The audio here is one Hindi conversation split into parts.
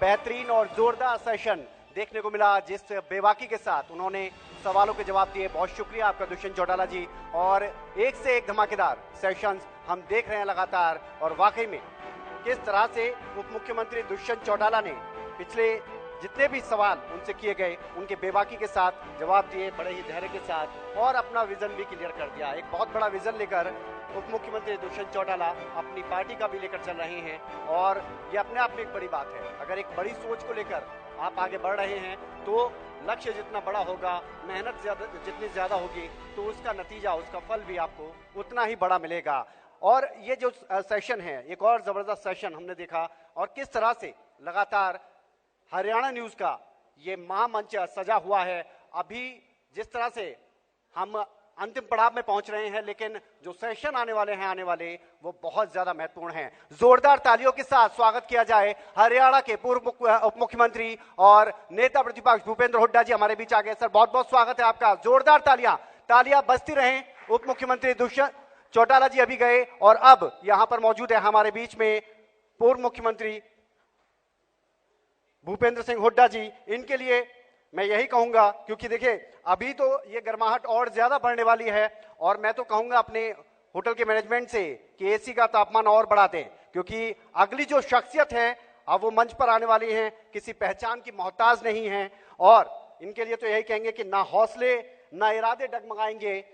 बेहतरीन और जोरदार सेशन देखने को मिला, जिस बेबाकी के साथ उन्होंने सवालों के जवाब दिए। बहुत शुक्रिया आपका दुष्यंत चौटाला जी। और एक से एक धमाकेदार सेशंस हम देख रहे हैं लगातार, और वाकई में किस तरह से उप मुख्यमंत्री दुष्यंत चौटाला ने पिछले जितने भी सवाल उनसे किए गए उनके बेबाकी के साथ जवाब दिए, बड़े ही धैर्य के साथ, और अपना विजन भी क्लियर कर दिया। एक बहुत बड़ा विजन लेकर उप मुख्यमंत्री दुष्यंत चौटाला अपनी पार्टी का भी लेकर चल रहे हैं, और ये अपने आप में एक बड़ी बात है। अगर एक बड़ी सोच को लेकर आप आगे बढ़ रहे हैं तो लक्ष्य जितना बड़ा होगा, मेहनत जितनी ज्यादा होगी, तो उसका नतीजा, उसका फल भी आपको उतना ही बड़ा मिलेगा। और ये जो सेशन है, एक और जबरदस्त सेशन हमने देखा, और किस तरह से लगातार हरियाणा न्यूज का ये महामंच सजा हुआ है। अभी जिस तरह से हम अंतिम पड़ाव में पहुंच रहे हैं, लेकिन जो सेशन आने वाले वो बहुत ज्यादा महत्वपूर्ण हैं। जोरदार तालियों के साथ स्वागत किया जाए हरियाणा के पूर्व उप मुख्यमंत्री और नेता प्रतिपक्ष भूपेंद्र हुड्डा जी हमारे बीच आ गए। सर, बहुत बहुत स्वागत है आपका। जोरदार तालियां बजती रहें। उप मुख्यमंत्री दुष्यंत चौटाला जी अभी गए, और अब यहां पर मौजूद है हमारे बीच में पूर्व मुख्यमंत्री भूपेंद्र सिंह हुड्डा जी। इनके लिए मैं यही कहूंगा, क्योंकि देखिए अभी तो ये गर्माहट और ज्यादा बढ़ने वाली है, और मैं तो कहूंगा अपने होटल के मैनेजमेंट से कि एसी का तापमान और बढ़ा दें, क्योंकि अगली जो शख्सियत है अब वो मंच पर आने वाली है, किसी पहचान की मोहताज नहीं है, और इनके लिए तो यही कहेंगे कि ना हौसले ना इरादे डगमगाएंगे,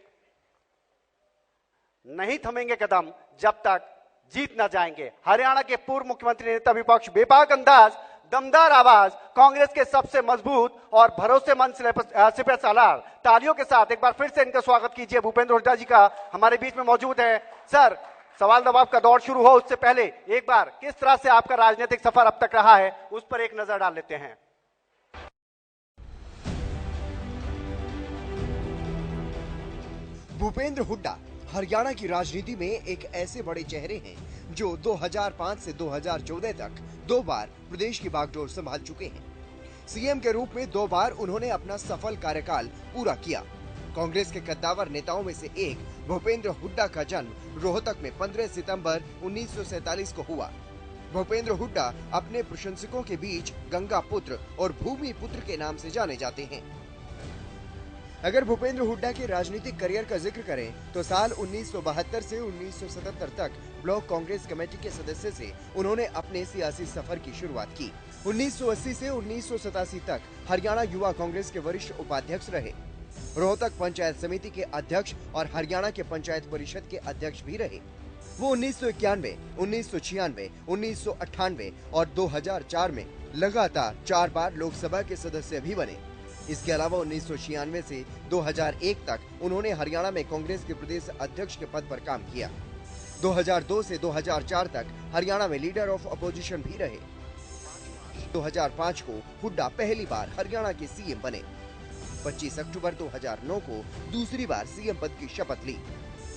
नहीं थमेंगे कदम जब तक जीत ना जाएंगे। हरियाणा के पूर्व मुख्यमंत्री नेता विपक्ष, बेबाक अंदाज, दमदार आवाज, कांग्रेस के सबसे मजबूत और भरोसेमंद सिपह सालार। तालियों के साथ एक बार फिर से इनका स्वागत कीजिए। भूपेंद्र हुड्डा जी का हमारे बीच में मौजूद है। सर, सवाल जवाब का दौर शुरू हो उससे पहले एक बार किस तरह से आपका राजनीतिक सफर अब तक रहा है, उस पर एक नजर डाल लेते हैं। भूपेंद्र हुड्डा हरियाणा की राजनीति में एक ऐसे बड़े चेहरे हैं जो 2005 से 2014 तक 2 बार प्रदेश की बागडोर संभाल चुके हैं। सीएम के रूप में 2 बार उन्होंने अपना सफल कार्यकाल पूरा किया। कांग्रेस के कद्दावर नेताओं में से एक भूपेंद्र हुड्डा का जन्म रोहतक में 15 सितंबर 1947 को हुआ। भूपेंद्र हुड्डा अपने प्रशंसकों के बीच गंगा पुत्र और भूमि पुत्र के नाम से जाने जाते हैं। अगर भूपेंद्र हुड्डा के राजनीतिक करियर का जिक्र करें तो साल 1972 से 1977 तक ब्लॉक कांग्रेस कमेटी के सदस्य से उन्होंने अपने सियासी सफर की शुरुआत की। 1980 से 1987 तक हरियाणा युवा कांग्रेस के वरिष्ठ उपाध्यक्ष रहे। रोहतक पंचायत समिति के अध्यक्ष और हरियाणा के पंचायत परिषद के अध्यक्ष भी रहे। वो 1991, 1996, 1998 और 2004 में लगातार 4 बार लोकसभा के सदस्य भी बने। इसके अलावा 1996 से 2001 तक उन्होंने हरियाणा में कांग्रेस के प्रदेश अध्यक्ष के पद पर काम किया। 2002 से 2004 तक हरियाणा में लीडर ऑफ अपोजिशन भी रहे। 2005 को हुड्डा पहली बार हरियाणा के सीएम बने। 25 अक्टूबर 2009 को दूसरी बार सीएम पद की शपथ ली।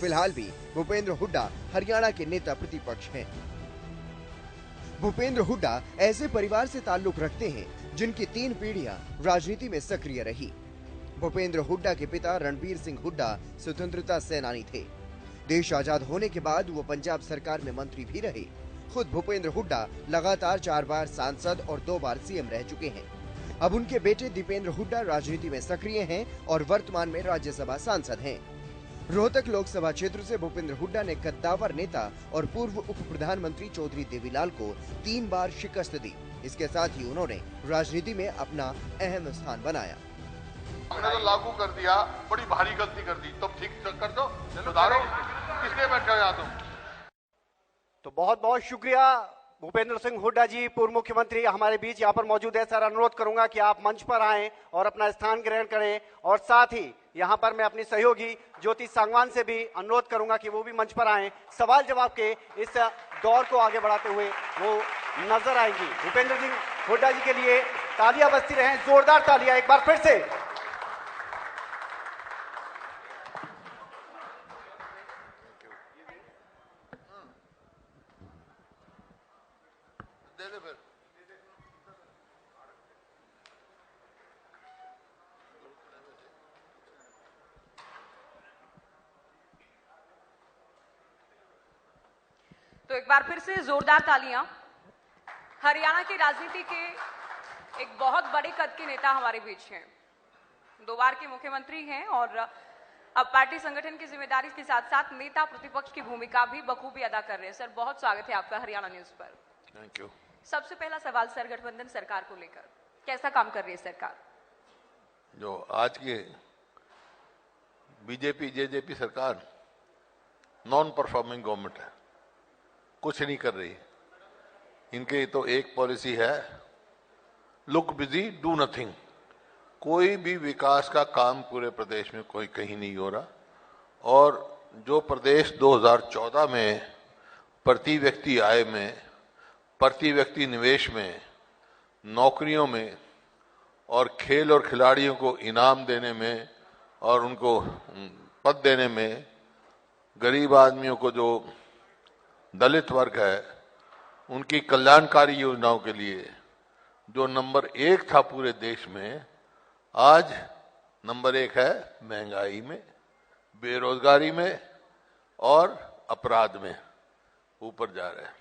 फिलहाल भी भूपेंद्र हुड्डा हरियाणा के नेता प्रतिपक्ष हैं। भूपेंद्र हुड्डा ऐसे परिवार से ताल्लुक रखते हैं जिनकी 3 पीढ़ियां राजनीति में सक्रिय रही। भूपेंद्र हुड्डा के पिता रणबीर सिंह हुड्डा स्वतंत्रता सेनानी थे। देश आजाद होने के बाद वो पंजाब सरकार में मंत्री भी रहे। खुद भूपेंद्र हुड्डा लगातार 4 बार सांसद और 2 बार सीएम रह चुके हैं। अब उनके बेटे दीपेंद्र हुड्डा राजनीति में सक्रिय हैं और वर्तमान में राज्यसभा सांसद हैं। रोहतक लोकसभा क्षेत्र से भूपेंद्र हुड्डा ने कद्दावर नेता और पूर्व उप प्रधानमंत्री चौधरी देवीलाल को 3 बार शिकस्त दी। इसके साथ ही उन्होंने राजनीति में अपना अहम स्थान बनाया। हमने तो लागू कर दिया, बड़ी भारी गलती कर दी, तुम ठीक कर दो, सुधारो, किसने बैठा यहाँ तुम। तो बहुत बहुत शुक्रिया भूपेंद्र सिंह हुड्डा जी, पूर्व मुख्यमंत्री हमारे बीच यहाँ पर मौजूद है। सर, अनुरोध करूंगा कि आप मंच पर आएं और अपना स्थान ग्रहण करें, और साथ ही यहाँ पर मैं अपनी सहयोगी ज्योति सांगवान से भी अनुरोध करूंगा कि वो भी मंच पर आएं। सवाल जवाब के इस दौर को आगे बढ़ाते हुए वो नजर आएंगी। भूपेंद्र सिंह हुड्डा जी के लिए तालियां बजती रहें, जोरदार तालियां एक बार फिर से। तो एक बार फिर से जोरदार तालियां। हरियाणा की राजनीति के एक बहुत बड़े कद के नेता हमारे बीच हैं। 2 बार के मुख्यमंत्री हैं और अब पार्टी संगठन की जिम्मेदारी के साथ साथ नेता प्रतिपक्ष की भूमिका भी बखूबी अदा कर रहे हैं। सर, बहुत स्वागत है आपका हरियाणा न्यूज पर। Thank you. सबसे पहला सवाल सर, गठबंधन सरकार को लेकर कैसा काम कर रही है सरकार? जो आज की बीजेपी जेजेपी सरकार नॉन परफॉर्मिंग गवर्नमेंट है, कुछ नहीं कर रही। इनके तो एक पॉलिसी है, लुक बिजी डू नथिंग। कोई भी विकास का काम पूरे प्रदेश में कोई कहीं नहीं हो रहा। और जो प्रदेश 2014 में प्रति व्यक्ति आय में, प्रति व्यक्ति निवेश में, नौकरियों में और खेल और खिलाड़ियों को इनाम देने में और उनको पद देने में, गरीब आदमियों को जो दलित वर्ग है उनकी कल्याणकारी योजनाओं के लिए जो नंबर 1 था पूरे देश में, आज नंबर 1 है महंगाई में, बेरोजगारी में और अपराध में ऊपर जा रहा है।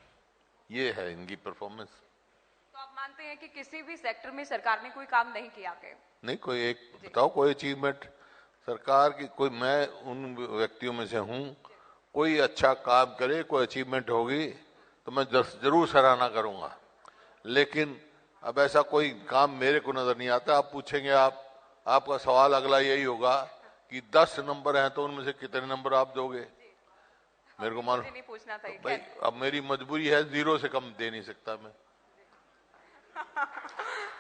ये है इनकी परफॉर्मेंस। तो आप मानते हैं कि किसी भी सेक्टर में सरकार ने कोई काम नहीं किया है? नहीं, कोई एक बताओ कोई अचीवमेंट सरकार की। कोई मैं उन व्यक्तियों में से हूं, कोई अच्छा काम करे, कोई अचीवमेंट होगी तो मैं जरूर सराहना करूंगा। लेकिन अब ऐसा कोई काम मेरे को नजर नहीं आता। आप पूछेंगे, आपका सवाल अगला यही होगा कि 10 नंबर हैं तो उनमें से कितने नंबर आप दोगे? मेरे को मालूम नहीं पूछना था भाई, अब मेरी मजबूरी है, 0 से कम दे नहीं सकता मैं।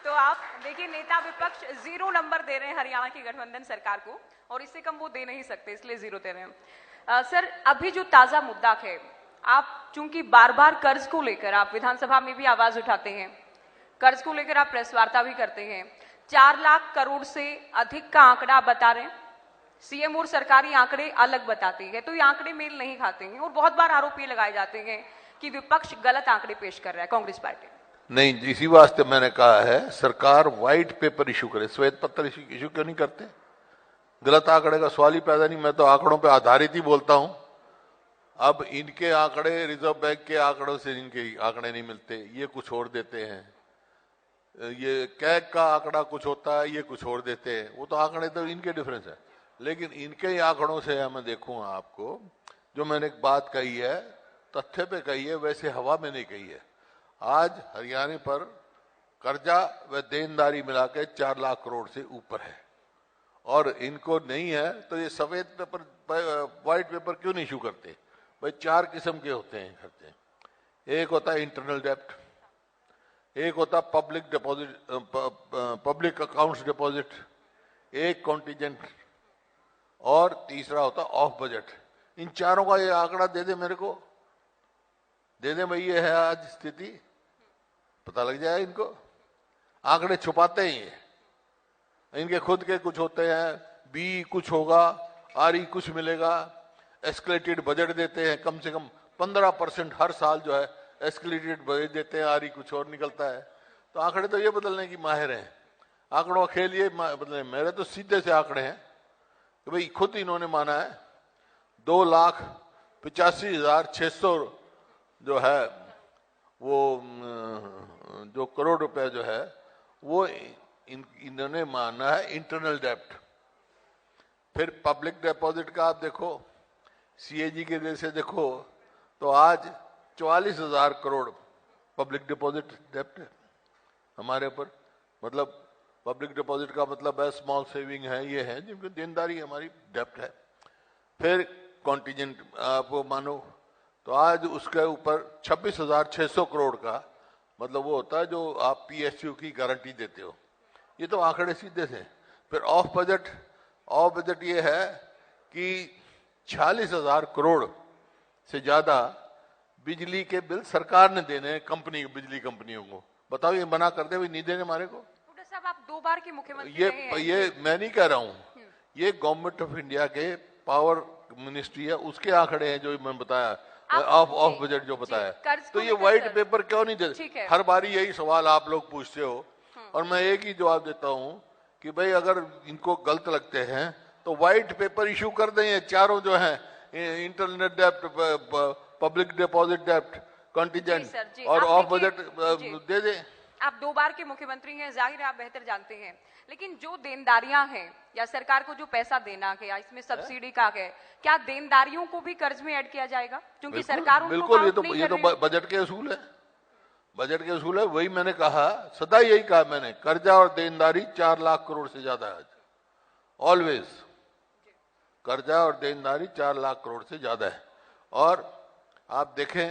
तो आप देखिए, नेता विपक्ष 0 नंबर दे रहे हैं हरियाणा की गठबंधन सरकार को और इससे कम वो दे नहीं सकते, इसलिए 0 दे रहे हैं। सर, अभी जो ताजा मुद्दा है, आप चूंकि बार बार कर्ज को लेकर आप विधानसभा में भी आवाज उठाते हैं, कर्ज को लेकर आप प्रेस वार्ता भी करते हैं, 4 लाख करोड़ से अधिक का आंकड़ा आप बता रहे हैं। सीएम और सरकारी आंकड़े अलग बताती है, तो ये आंकड़े मेल नहीं खाते हैं और बहुत बार आरोप ये लगाए जाते हैं कि विपक्ष गलत आंकड़े पेश कर रहा है, कांग्रेस पार्टी। नहीं, इसी वास्ते मैंने कहा है सरकार व्हाइट पेपर इशू करे, श्वेत पत्र इशू क्यों नहीं करते? गलत आंकड़े का सवाल ही पैदा नहीं। मैं तो आंकड़ों पे आधारित ही बोलता हूं। अब इनके आंकड़े रिजर्व बैंक के आंकड़ों से इनके आंकड़े नहीं मिलते, ये कुछ और देते हैं। ये कैग का आंकड़ा कुछ होता है, ये कुछ और देते हैं। वो तो आंकड़े तो इनके डिफरेंस है, लेकिन इनके ही आंकड़ों से मैं देखूंगा आपको, जो मैंने एक बात कही है तथ्य पे कही है, वैसे हवा में नहीं कही है। आज हरियाणा पर कर्जा व देनदारी मिला के 4 लाख करोड़ से ऊपर है और इनको नहीं है तो ये सफेद पेपर, व्हाइट पेपर क्यों नहीं इशू करते? भाई 4 किस्म के होते हैं खर्चे। एक होता है इंटरनल डेप्ट, एक होता public deposit, public accounts deposit, एक कॉन्टिजेंट और तीसरा होता ऑफ बजट। इन चारों का ये आंकड़ा दे दे मेरे को, दे दे भाई, ये है आज स्थिति, पता लग जाए इनको। आंकड़े छुपाते ही हैं, इनके खुद के कुछ होते हैं, बी कुछ होगा, आरई कुछ मिलेगा, एस्केलेटेड बजट देते हैं, कम से कम 15% हर साल जो है एस्केलेटेड बजट देते हैं, आरई कुछ और निकलता है। तो आंकड़े तो ये बदलने की माहिर हैं, आंकड़ों का खेल ये बदलने। मेरे तो सीधे से आंकड़े हैं कि भाई खुद इन्होंने माना है 2,85,600 जो है वो जो करोड़ रुपए जो है वो इन्होंने माना है इंटरनल डेप्ट। फिर पब्लिक डिपॉजिट का आप देखो, सीएजी के जैसे देखो तो आज 44,000 करोड़ पब्लिक डिपॉजिट डेप्ट है हमारे ऊपर। मतलब पब्लिक डिपॉजिट का मतलब है स्मॉल सेविंग है, ये है जिनकी देनदारी हमारी डेप्ट है। फिर कॉन्टिजेंट आप मानो तो आज उसके ऊपर 26,600 करोड़ का मतलब वो होता है जो आप पीएसयू की गारंटी देते हो। ये तो आंकड़े सीधे से। फिर ऑफ बजट ये है कि 46,000 करोड़ से ज्यादा बिजली के बिल सरकार ने देने कंपनी, बिजली कंपनियों को। बताओ ये मना करते हुए नहीं देने हमारे को। साहब, आप 2 बार के मुख्यमंत्री ये मैं नहीं कह रहा हूं, ये गवर्नमेंट ऑफ इंडिया के पावर मिनिस्ट्री है, उसके आंकड़े हैं जो मैं बताया, ऑफ बजट जो बताया। तो ये व्हाइट पेपर क्यों नहीं देते? हर बारी यही सवाल आप लोग पूछते हो और मैं एक ही जवाब देता हूं कि भाई अगर इनको गलत लगते हैं तो व्हाइट पेपर इशू कर दें। चारों जो है, इंटरनेट डेप्ट, पब्लिक डिपॉजिट डेप्ट, कंटीजेंट जी सर, जी। और आप ऑफ देखिए, बजट दे दें। आप 2 बार के मुख्यमंत्री हैं, जाहिर है आप बेहतर जानते हैं, लेकिन जो देनदारियां हैं या सरकार को जो पैसा देना है या इसमें सब्सिडी का है, क्या देनदारियों को भी कर्ज में ऐड किया जाएगा, क्योंकि सरकार उनको बिल्कुल, काउंट नहीं ये कर तो रही है। बजट के असूल है, बजट के असूल है। वही मैंने कहा, सदा यही कहा मैंने, कर्जा और देनदारी 4 लाख करोड़ से ज्यादा है ऑलवेज। कर्जा और देनदारी 4 लाख करोड़ से ज्यादा है। और आप देखें,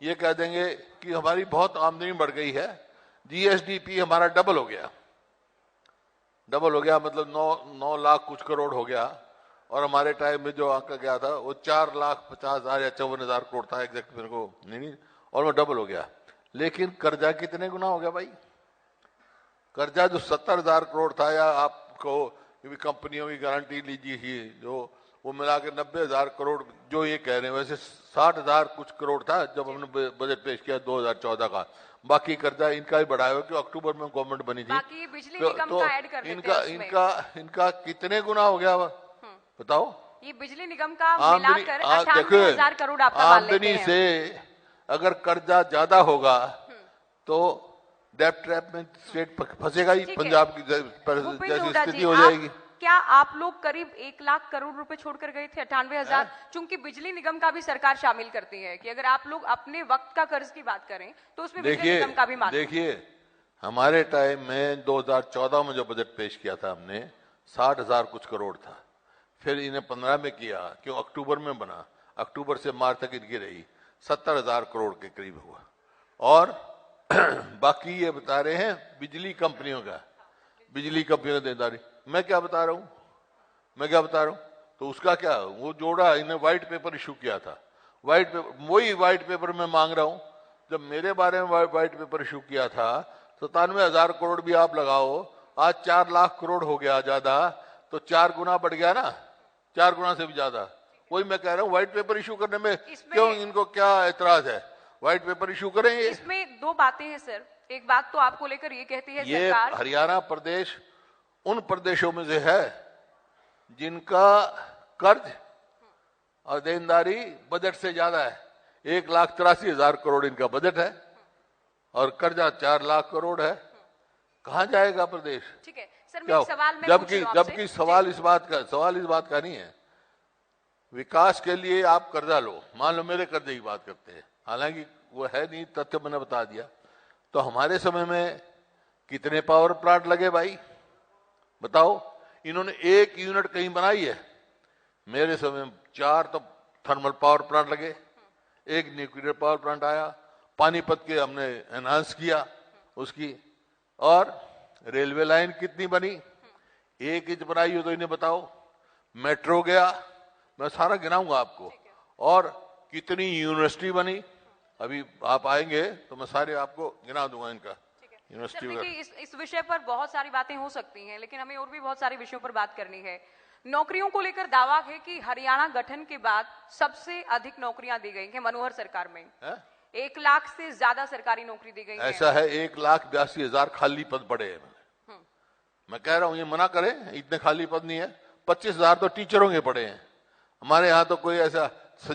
ये कह देंगे कि हमारी बहुत आमदनी बढ़ गई है, जीएसडीपी हमारा डबल हो गया, मतलब 9 लाख कुछ करोड़ हो गया। और हमारे टाइम में जो आंका गया था वो 4,50,000 या 54,000 करोड़ था, एग्जैक्ट मेरे को नहीं, और वो डबल हो गया। लेकिन कर्जा कितने गुना हो गया भाई? कर्जा जो 70,000 करोड़ था, या आपको कंपनियों की गारंटी लीजिए ही जो, वो मिला के 90,000 करोड़ जो ये कह रहे हैं, वैसे 60,000 कुछ करोड़ था जब हमने बजट पेश किया 2014 का। बाकी कर्जा इनका ही बढ़ाया कि अक्टूबर में गवर्नमेंट बनी थी, बाकी बिजली निगम का ऐड कर देते हैं उसमें। इनका कितने गुना हो गया बताओ? ये बिजली निगम का मिलाकर 98,000 करोड़ आपका मान लेते आमदनी हैं। से अगर कर्जा ज्यादा होगा तो डेब्ट ट्रैप में स्टेट फंसेगा ही, पंजाब की जैसी स्थिति हो जाएगी। क्या आप लोग करीब 1 लाख करोड़ रुपए छोड़कर गए थे? 98,000, चूंकि बिजली निगम का भी सरकार शामिल करती है कि अगर आप लोग अपने वक्त का कर्ज की बात करें तो उसमें बिजली निगम का भी मान। देखिए, हमारे टाइम में 2014 में जो बजट पेश किया था हमने, 60,000 कुछ करोड़ था। फिर इन्हें 15 में किया, क्यों अक्टूबर में बना, अक्टूबर से मार्च तक इनकी रही, 70,000 करोड़ के करीब हुआ। और बाकी ये बता रहे हैं बिजली कंपनियों का देनदारी। मैं क्या बता रहा हूं? तो उसका क्या, वो जोड़ा, इन्हें व्हाइट पेपर इशू किया था। वही व्हाइट पेपर मैं मांग रहा हूं। जब मेरे बारे में व्हाइट पेपर इशू किया था, 97,000 करोड़ भी आप लगाओ, आज 4 लाख करोड़ हो गया ज्यादा, तो 4 गुना बढ़ गया ना, 4 गुना से भी ज्यादा। वही मैं कह रहा हूँ, व्हाइट पेपर इशू करने में क्यों इनको क्या एतराज है? व्हाइट पेपर इशू करेंगे। इसमें 2 बातें हैं सर। एक बात तो आपको लेकर ये कहती है ये सरकार, हरियाणा प्रदेश उन प्रदेशों में से है जिनका कर्ज और देनदारी बजट से ज्यादा है। 1,83,000 करोड़ इनका बजट है और कर्जा 4 लाख करोड़ है। कहां जाएगा प्रदेश? ठीक है सर, मैं एक सवाल में जबकि सवाल इस बात का नहीं है। विकास के लिए आप कर्जा लो, मान लो मेरे कर्जे की बात करते हैं, हालांकि वो है नहीं, तथ्य मैंने बता दिया। तो हमारे समय में कितने पावर प्लांट लगे भाई बताओ? इन्होंने 1 यूनिट कहीं बनाई है? मेरे समय में 4 तो थर्मल पावर प्लांट लगे, 1 न्यूक्लियर पावर प्लांट आया, पानीपत के हमने एनहांस किया उसकी। और रेलवे लाइन कितनी बनी? 1 इंच बनाई हो तो इन्हें बताओ। मेट्रो गया, मैं सारा गिनाऊंगा आपको। और कितनी यूनिवर्सिटी बनी, अभी आप आएंगे तो मैं सारे आपको गिना दूंगा इनका यूनिवर्सिटी। देखिए, इस विषय पर बहुत सारी बातें हो सकती हैं, लेकिन हमें और भी बहुत सारे विषयों पर बात करनी है। नौकरियों को लेकर दावा है कि हरियाणा गठन के बाद सबसे अधिक नौकरियां दी गई हैं मनोहर सरकार में। 1 लाख से ज्यादा सरकारी नौकरी दी गई है। ऐसा है, 1,82,000 खाली पद पड़े हैं। मैं कह रहा हूं ये मना करें, इतने खाली पद नहीं है। 25,000 तो टीचरों के पड़े हैं। हमारे यहाँ तो कोई ऐसा,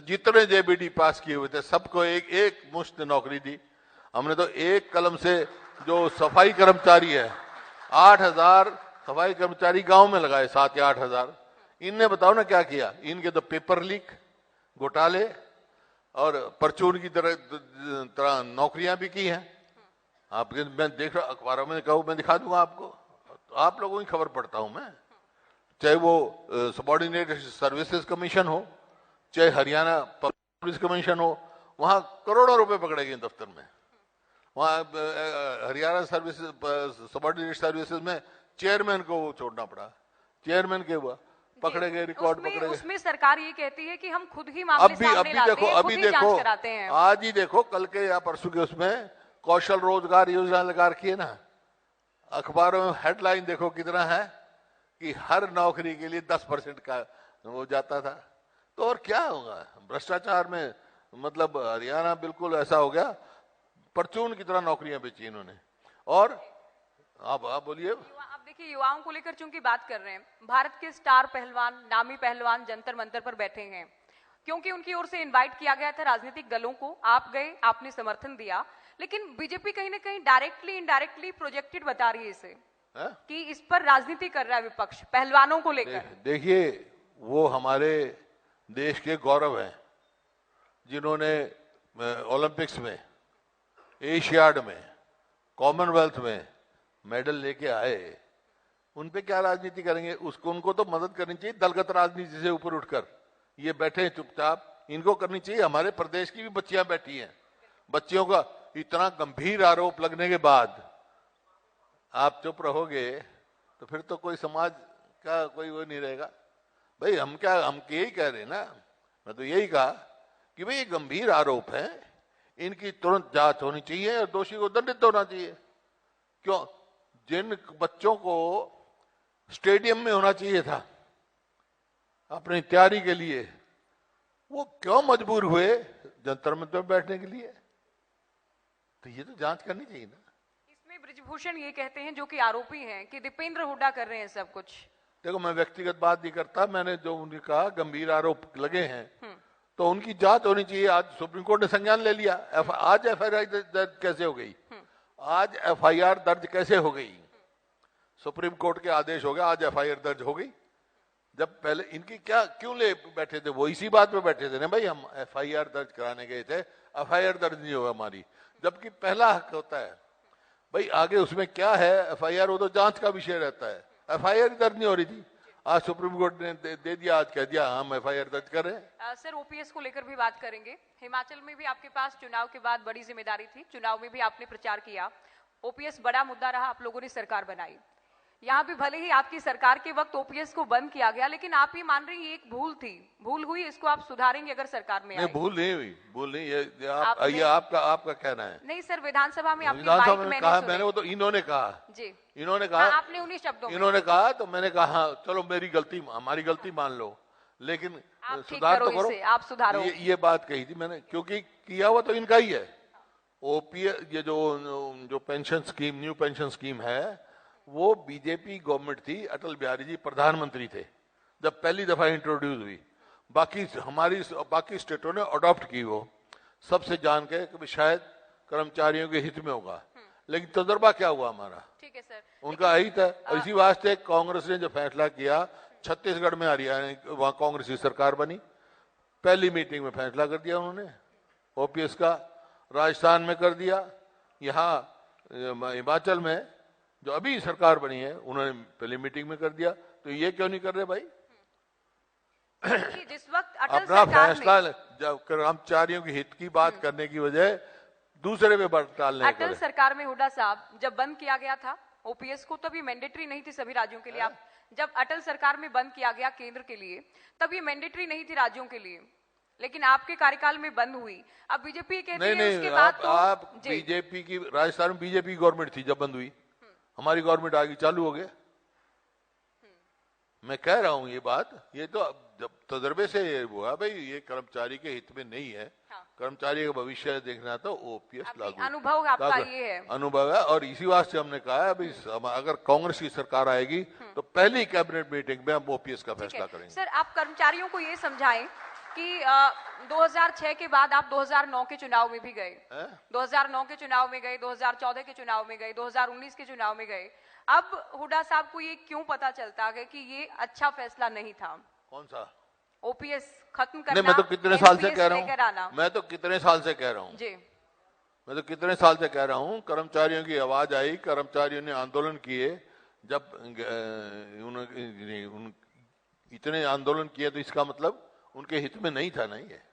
जितने जेबीडी पास किए हुए थे सबको एक मुश्त नौकरी दी। हमने तो एक कलम से, जो सफाई कर्मचारी है, 8,000 सफाई कर्मचारी गांव में लगाए, 7 या 8,000। इनने बताओ ना क्या किया? इनके तो पेपर लीक, घोटाले और परचून की तरह नौकरियां भी की हैं। आप, मैं देख रहा अखबारों में, कहूँ मैं दिखा दूंगा आपको, तो आप लोगों की खबर पढ़ता हूं मैं। चाहे वो सबॉर्डिनेट सर्विसेज कमीशन हो, चाहे हरियाणा पब्लिक सर्विस कमीशन हो, वहां करोड़ों रुपए पकड़े गए दफ्तर में। वहां हरियाणा सर्विस सबॉर्डिनेट सर्विसेज में चेयरमैन को छोड़ना पड़ा, चेयरमैन के हुआ पकड़े गए, रिकॉर्ड पकड़े गए। उसमें सरकार ये कहती है कि हम खुद ही मामले सामने लाते हैं, खुद ही जांच कराते हैं। आज ही देखो, कल के या परसों के उसमें कौशल रोजगार योजना लगा रखी है ना, अखबारों में हेडलाइन देखो कितना है कि हर नौकरी के लिए 10% का हो जाता था। तो और क्या होगा? भ्रष्टाचार में मतलब हरियाणा बिल्कुल ऐसा हो गया, परचून की तरह नौकरियां बेची इन्होंने। और आप बोलिए। आप देखिए, युवाओं को लेकर चूंकि बात कर रहे हैं, भारत के स्टार पहलवान, नामी पहलवान जंतर मंतर पर बैठे हैं। क्योंकि उनकी ओर से इनवाइट किया गया था राजनीतिक दलों को, आप गए, आपने समर्थन दिया, लेकिन बीजेपी कहीं ना कहीं डायरेक्टली इनडायरेक्टली प्रोजेक्टेड बता रही है इसे कि इस पर राजनीति कर रहा है विपक्ष पहलवानों को लेकर। देखिए, वो हमारे देश के गौरव हैं, जिन्होंने ओलंपिक्स में, एशियाड में, कॉमनवेल्थ में मेडल लेके आए। उन पे क्या राजनीति करेंगे? उसको, उनको तो मदद करनी चाहिए दलगत राजनीति से ऊपर उठकर। ये बैठे हैं चुपचाप, इनको करनी चाहिए। हमारे प्रदेश की भी बच्चियां बैठी हैं, बच्चियों का इतना गंभीर आरोप लगने के बाद आप चुप रहोगे तो फिर तो कोई समाज का कोई वो नहीं रहेगा। भाई हम यही कह रहे हैं ना, मैं तो यही कहा कि भाई ये गंभीर आरोप है, इनकी तुरंत जांच होनी चाहिए और दोषी को दंडित होना चाहिए। क्यों? जिन बच्चों को स्टेडियम में होना चाहिए था अपनी तैयारी के लिए, वो क्यों मजबूर हुए जंतर मंतर में बैठने के लिए? तो ये तो जांच करनी चाहिए ना। इसमें ब्रिजभूषण ये कहते हैं, जो कि आरोपी हैं, कि दीपेंद्र हुड्डा कर रहे हैं सब कुछ। देखो, मैं व्यक्तिगत बात नहीं करता, मैंने जो उन्हें कहा गंभीर आरोप लगे हैं तो उनकी जांच होनी चाहिए। आज सुप्रीम कोर्ट ने संज्ञान ले लिया। आज एफआईआर दर्ज कैसे हो गई? आज एफआईआर दर्ज कैसे हो गई? सुप्रीम कोर्ट के आदेश हो गया, आज एफआईआर दर्ज हो गई। जब पहले इनकी क्या क्यों ले बैठे थे? वो इसी बात पे बैठे थे ना, भाई हम एफआईआर दर्ज कराने गए थे, एफआईआर दर्ज नहीं होगा हमारी, जबकि पहला हक होता है। भाई आगे उसमें क्या है एफआईआर, वो तो जांच का विषय रहता है। एफआईआर दर्ज नहीं हो रही थी, आज सुप्रीम कोर्ट ने दे दिया, आज कह दिया हम एफआईआर दर्ज कर रहे हैं। सर, ओपीएस को लेकर भी बात करेंगे। हिमाचल में भी आपके पास चुनाव के बाद बड़ी जिम्मेदारी थी, चुनाव में भी आपने प्रचार किया, ओपीएस बड़ा मुद्दा रहा, आप लोगों ने सरकार बनाई। यहाँ भी भले ही आपकी सरकार के वक्त ओपीएस को बंद किया गया, लेकिन आप ये मान रही हैं एक भूल थी, भूल हुई, इसको आप सुधारेंगे अगर सरकार में आए। भूल नहीं हुई, भूल नहीं, ये आपका कहना है। नहीं सर, विधानसभा में आपकी विधानसभा बाइट में कहा मैंने, वो तो इन्होंने कहा जी, इन्होंने कहा, आपने उन्हीं शब्दों में इन्होंने कहा, तो मैंने कहा चलो मेरी गलती, हमारी गलती मान लो, लेकिन सुधार तो करो। आप सुधारो। ये बात कही थी मैंने, क्योंकि किया हुआ तो इनका ही है। ओपीएस, ये जो pension scheme, new pension scheme है, वो बीजेपी गवर्नमेंट थी, अटल बिहारी जी प्रधानमंत्री थे जब पहली दफा इंट्रोड्यूस हुई। बाकी स्टेटों ने अडॉप्ट की, वो सबसे जान के कि शायद कर्मचारियों के हित में होगा, लेकिन तजुर्बा क्या हुआ हमारा? ठीक है सर, उनका हित है। और इसी वास्ते कांग्रेस ने जो फैसला किया, छत्तीसगढ़ में हरियाणा वहां कांग्रेस की सरकार बनी, पहली मीटिंग में फैसला कर दिया उन्होंने ओपीएस का, राजस्थान में कर दिया, यहाँ हिमाचल में जो अभी सरकार बनी है उन्होंने पहली मीटिंग में कर दिया। तो ये क्यों नहीं कर रहे भाई? जिस वक्त अटल अपना सरकार फैसला जब कर्मचारियों के हित की बात करने की वजह दूसरे पे टालने। अटल सरकार में हुड्डा साहब जब बंद किया गया था ओपीएस को, तब ये मैंडेटरी नहीं थी सभी राज्यों के लिए। आप जब अटल सरकार में बंद किया गया केंद्र के लिए, तब ये मैंडेटरी नहीं थी राज्यों के लिए, लेकिन आपके कार्यकाल में बंद हुई। अब बीजेपी कहती है उसके बाद आप बीजेपी की, राजस्थान में बीजेपी गवर्नमेंट थी जब बंद हुई, हमारी गवर्नमेंट आगे चालू हो गया। मैं कह रहा हूं ये बात, ये तो जब तजर्बे से ये हुआ भाई, ये कर्मचारी के हित में नहीं है। हाँ। कर्मचारी का भविष्य देखना तो ओपीएस लागू, अनुभव आपका ये है, अनुभव है। और इसी वास्ते हमने कहा है भाई अगर कांग्रेस की सरकार आएगी तो पहली कैबिनेट मीटिंग में हम ओपीएस का फैसला करेंगे। सर, आप कर्मचारियों को ये समझाएं कि 2006 के बाद आप 2009 के चुनाव में भी गए, 2009 के चुनाव में गए, 2014 के चुनाव में गए, 2019 के चुनाव में गए। अब हुड्डा साहब को ये क्यों पता चलता है कि ये अच्छा फैसला नहीं था? कौन सा? ओपीएस खत्म करना। नहीं, मैं तो कितने साल से कह रहा हूँ, मैं तो कितने साल से कह रहा हूँ जी, मैं तो कितने साल से कह रहा हूँ। कर्मचारियों की आवाज आई, कर्मचारियों ने आंदोलन किए, जब इतने आंदोलन किए तो इसका मतलब उनके हित में नहीं था। नहीं है।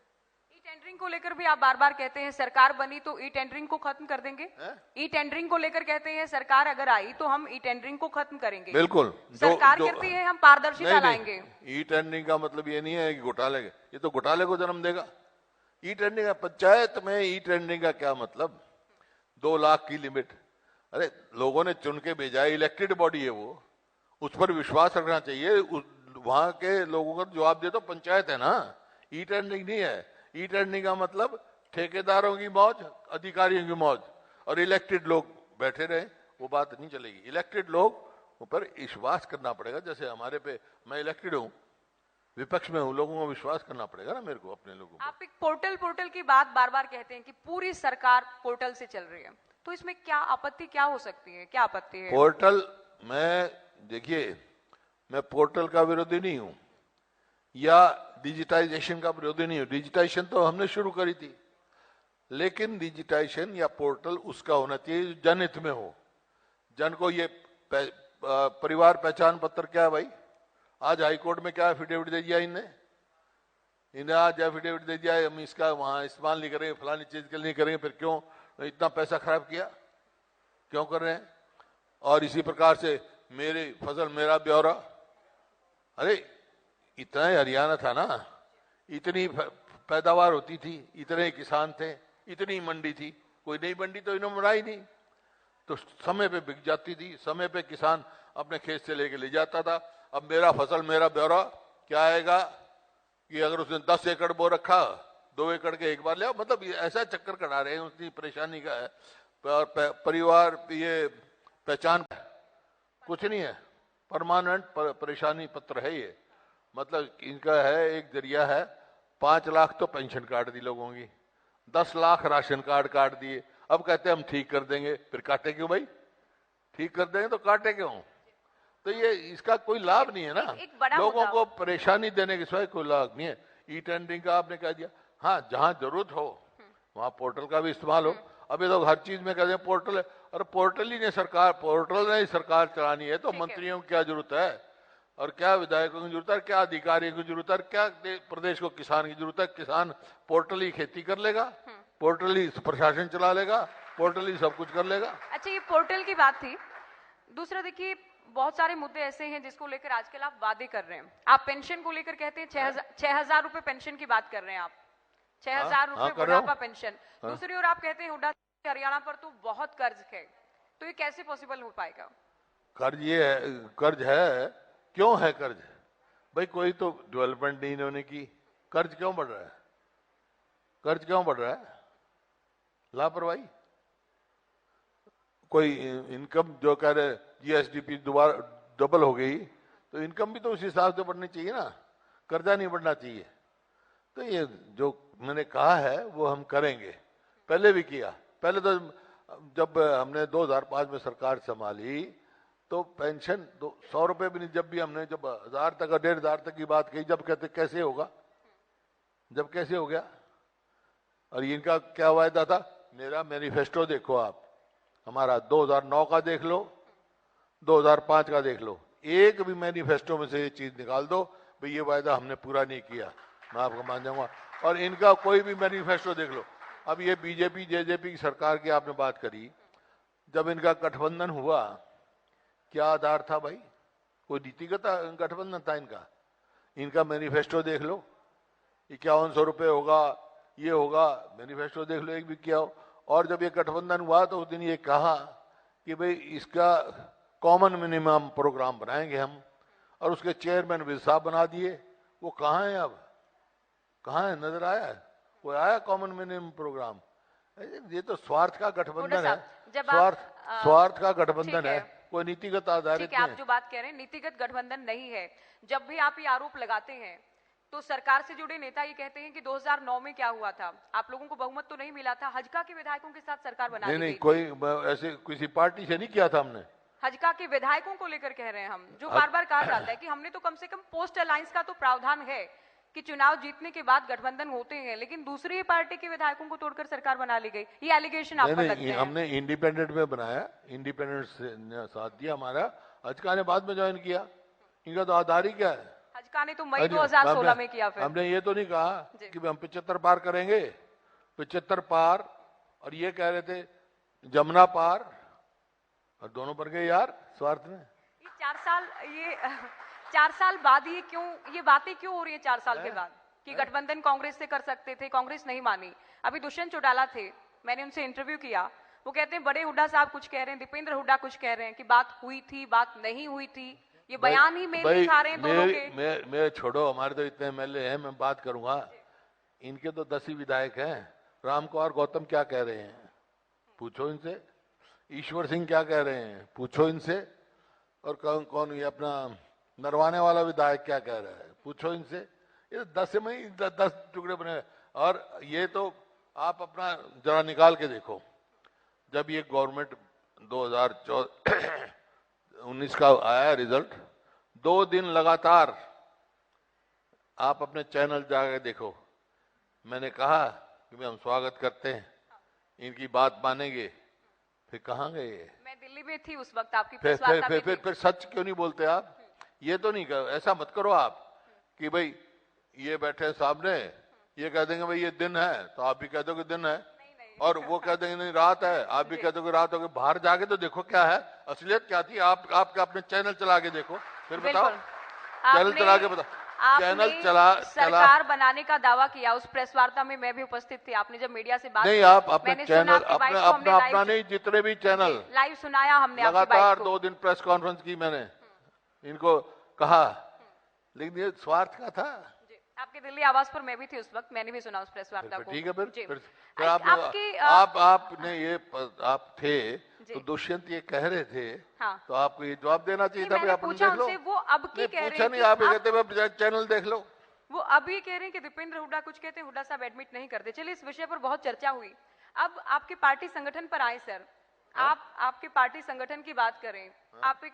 ई टेंडरिंग को लेकर भी आप बार बार कहते हैं सरकार बनी तो ई टेंडरिंग को खत्म कर देंगे। ई टेंडरिंग को लेकर कहते हैं सरकार अगर आई तो हम ई टेंडरिंग को खत्म करेंगे। बिल्कुल, सरकार कहती है हम पारदर्शिता लाएंगे। ई टेंडरिंग का मतलब ये नहीं है कि घोटाले, ये तो घोटाले को जन्म देगा। ई टेंडरिंग, पंचायत में ई टेंडरिंग का क्या मतलब? 2 लाख की लिमिट, अरे लोगों ने चुन के भेजा, इलेक्टेड बॉडी है वो, उस पर विश्वास रखना चाहिए। वहां के लोगों का जवाब दे तो पंचायत है ना, ई टेंडरिंग नहीं है। ई टेंडरिंग का मतलब ठेकेदारों की मौज, अधिकारियों की मौज, और इलेक्टेड लोग बैठे रहे, वो बात नहीं चलेगी। इलेक्टेड लोग ऊपर विश्वास करना पड़ेगा। जैसे हमारे पे, मैं इलेक्टेड हूं, विपक्ष में हूं, लोगों को विश्वास करना पड़ेगा ना मेरे को, अपने लोगों को। आप एक पोर्टल की बात बार बार कहते हैं कि पूरी सरकार पोर्टल से चल रही है, तो इसमें क्या आपत्ति क्या हो सकती है, क्या आपत्ति है? पोर्टल देखिए, मैं पोर्टल का विरोधी नहीं हूं या डिजिटाइजेशन का विरोधी नहीं हूं। डिजिटाइजेशन तो हमने शुरू करी थी, लेकिन डिजिटाइजेशन या पोर्टल उसका होना चाहिए जो जनहित में हो। जन को ये परिवार पहचान पत्र क्या है भाई? आज हाईकोर्ट में क्या एफिडेविट दे दिया इन्हें आज एफिडेविट दे दिया हम इसका वहां इस्तेमाल नहीं करेंगे, फलानी चीज के लिए नहीं करेंगे, फिर क्यों इतना पैसा खराब किया, क्यों कर रहे हैं? और इसी प्रकार से मेरी फसल मेरा ब्यौरा, अरे इतना हरियाणा था ना, इतनी पैदावार होती थी, इतने किसान थे, इतनी मंडी थी, कोई नई मंडी तो इन्होंने बनाई नहीं, तो समय पे बिक जाती थी, समय पे किसान अपने खेत से लेके ले जाता था। अब मेरा फसल मेरा ब्यौरा क्या आएगा कि अगर उसने 10 एकड़ बो रखा, 2 एकड़ के एक बार ले आओ, मतलब ऐसा चक्कर कटा रहे हैं, उसकी परेशानी का है। परिवार ये पहचान कुछ नहीं है, परमानेंट परेशानी पत्र है ये, मतलब इनका है एक जरिया है। 5 लाख तो पेंशन काट दी लोगों की, 10 लाख राशन कार्ड काट दिए, अब कहते हैं हम ठीक कर देंगे, फिर काटे क्यों भाई? ठीक कर देंगे तो काटे क्यों? तो ये इसका कोई लाभ नहीं है ना, लोगों को परेशानी देने के सिवाय कोई लाभ नहीं है। ई टेंडरिंग का आपने कह दिया, हाँ जहां जरूरत हो वहां पोर्टल का भी इस्तेमाल हो। अभी तो हर चीज में कहते हैं पोर्टल है, और पोर्टल ही ने सरकार चलानी है, तो मंत्रियों की क्या जरूरत है, और क्या विधायकों की जरूरत है, क्या अधिकारियों की जरूरत है, क्या प्रदेश को किसान की जरूरत है? किसान पोर्टल ही खेती कर लेगा, पोर्टल ही प्रशासन चला लेगा, पोर्टल ही सब कुछ कर लेगा। अच्छा, ये पोर्टल की बात थी। दूसरा देखिए, बहुत सारे मुद्दे ऐसे हैं जिसको लेकर आजकल आप वादे कर रहे हैं। आप पेंशन को लेकर कहते हैं 6,000 रुपए पेंशन की बात कर रहे हैं आप, 6,000 रुपए बुढ़ापा पेंशन। दूसरी ओर आप कहते हैं हुड्डा हरियाणा पर तो बहुत कर्ज है, तो ये कैसे पॉसिबल हो पाएगा? कर्ज है, क्यों है कर्ज भाई? कोई तो डेवलपमेंट नहीं इन्होंने की, कर्ज क्यों बढ़ रहा है? कर्ज क्यों बढ़ रहा है? लापरवाही। कोई इनकम जो कह रहे जीएसडीपी दोबारा डबल हो गई, तो इनकम भी तो उस हिसाब से बढ़नी चाहिए ना, कर्जा नहीं बढ़ना चाहिए। तो ये जो मैंने कहा है वो हम करेंगे, पहले भी किया। पहले तो जब हमने 2005 में सरकार संभाली तो पेंशन 100 रुपए भी नहीं, जब भी हमने जब 1000 तक 1500 तक की बात कही, जब कहते कैसे होगा, जब कैसे हो गया। और इनका क्या वायदा था? मेरा मैनिफेस्टो देखो आप, हमारा 2009 का देख लो, 2005 का देख लो, एक भी मैनिफेस्टो में से ये चीज निकाल दो भाई ये वायदा हमने पूरा नहीं किया, मैं आपको मान जाऊंगा। और इनका कोई भी मैनिफेस्टो देख लो। अब ये बीजेपी जेजेपी की सरकार की आपने बात करी, जब इनका गठबंधन हुआ क्या आधार था भाई? कोई नीतिगत गठबंधन था इनका? इनका मैनिफेस्टो देख लो, 5100 रुपये होगा, ये होगा, मैनिफेस्टो देख लो, एक भी किया हो। और जब ये गठबंधन हुआ तो उस दिन ये कहा कि भाई इसका कॉमन मिनिमम प्रोग्राम बनाएंगे हम, और उसके चेयरमैन विज साहब बना दिए। वो कहाँ है अब? कहाँ है? नजर आया? कोई आया कॉमन मिनिमम प्रोग्राम? ये तो स्वार्थ का गठबंधन है, स्वार्थ का गठबंधन है, कोई नीतिगत आधारित नहीं है। आप जो बात कह रहे हैं नीतिगत गठबंधन नहीं है। जब भी आप ये आरोप लगाते हैं तो सरकार से जुड़े नेता ये कहते हैं कि 2009 में क्या हुआ था, आप लोगों को बहुमत तो नहीं मिला था, हजका के विधायकों के साथ सरकार बना दी। नहीं, कोई ऐसे किसी पार्टी से नहीं किया था हमने। हजका के विधायकों को लेकर कह रहे हैं हम, जो बार बार कहा जाता है कि हमने तो कम से कम पोस्ट अलायंस का तो प्रावधान है कि चुनाव जीतने के बाद गठबंधन होते हैं, लेकिन दूसरी पार्टी के विधायकों को तोड़कर सरकार बना ली गई। ये एलिगेशन आप पर लगते हैं? हमने इंडिपेंडेंट में बनाया, इंडिपेंडेंट ने साथ दिया हमारा, हजका ने बाद में ज्वाइन किया। इनका तो आधार ही क्या है? हजका ने तो मई 2016 में किया। फिर हमने ये तो नहीं कहा कि हम 75 पार करेंगे, 75 पार, और ये कह रहे थे जमुना पार, और दोनों पर गए यार स्वार्थ में। ये 4 साल बाद ये बातें क्यों हो रही है 4 साल के बाद कि गठबंधन कांग्रेस से कर सकते थे, कांग्रेस नहीं मानी? अभी दुष्यंत चौटाला थे, मैंने उनसे इंटरव्यू किया, वो कहते हैं बड़े हुड्डा साहब कुछ कह रहे हैं, दीपेंद्र हुड्डा कुछ कह रहे हैं कि बात हुई थी, बात नहीं हुई थी। ये बयान ही मेल नहीं खा रहे हैं दोनों के। मैं छोड़ो, हमारे तो इतने एमएलए हैं, मैं बात करूंगा। इनके तो 10 ही विधायक हैं। राम कुमार गौतम क्या कह रहे हैं, पूछो इनसे। ईश्वर सिंह क्या कह रहे हैं, पूछो इनसे। और कौन ये अपना नरवाने वाला विधायक क्या कह रहा है, पूछो इनसे, ये 10 में ही 10 टुकड़े बने। और ये तो आप अपना जरा निकाल के देखो, जब ये गवर्नमेंट 2019 का आया रिजल्ट, 2 दिन लगातार आप अपने चैनल जाकर देखो, मैंने कहा कि हम स्वागत करते हैं, इनकी बात मानेंगे, फिर कहाँ गए ये? मैं दिल्ली में थी उस वक्त, आपकी प्रेस वार्ता में थी। फिर सच क्यों नहीं बोलते आप? ये तो नहीं कर, ऐसा मत करो आप कि भाई ये बैठे हैं सामने, ये कह देंगे भाई ये दिन है तो आप भी कह दो कि दिन है, और वो कह देंगे नहीं रात है, आप भी कह दो कि रात हो गई। बाहर जाके तो देखो क्या है, असलियत क्या थी। आपका अपने चैनल चला के देखो, फिर बताओ, चैनल चला के बताओ। चैनल सरकार बनाने का दावा किया, उस प्रेस वार्ता में मैं भी उपस्थित थी। आपने जब मीडिया से बात नहीं, आप अपने चैनल अपना नहीं, जितने भी चैनल लाइव सुनाया हमने, लगातार 2 दिन प्रेस कॉन्फ्रेंस की मैंने, इनको कहा, लेकिन ये स्वार्थ का था। आपके दिल्ली आवास पर मैं भी थी उस वक्त, मैंने भी सुना उस प्रेस वार्ता को। ठीक है, फिर आपकी आपने ये आप थे तो दुष्यंत ये कह रहे थे, हाँ। तो आपको ये जवाब देना चाहिए था। मैंने पूछा उनसे, वो अब की कह रहे हैं नहीं, आप कहते चैनल देख लो। वो अभी कह रहे हैं कि दीपेंद्र हुड्डा कुछ कहते हैं, हुड्डा साहब एडमिट नहीं करते। चलिए, इस विषय पर बहुत चर्चा हुई। अब आपके पार्टी संगठन पर आए सर, आप आपके पार्टी संगठन की बात करें, आप एक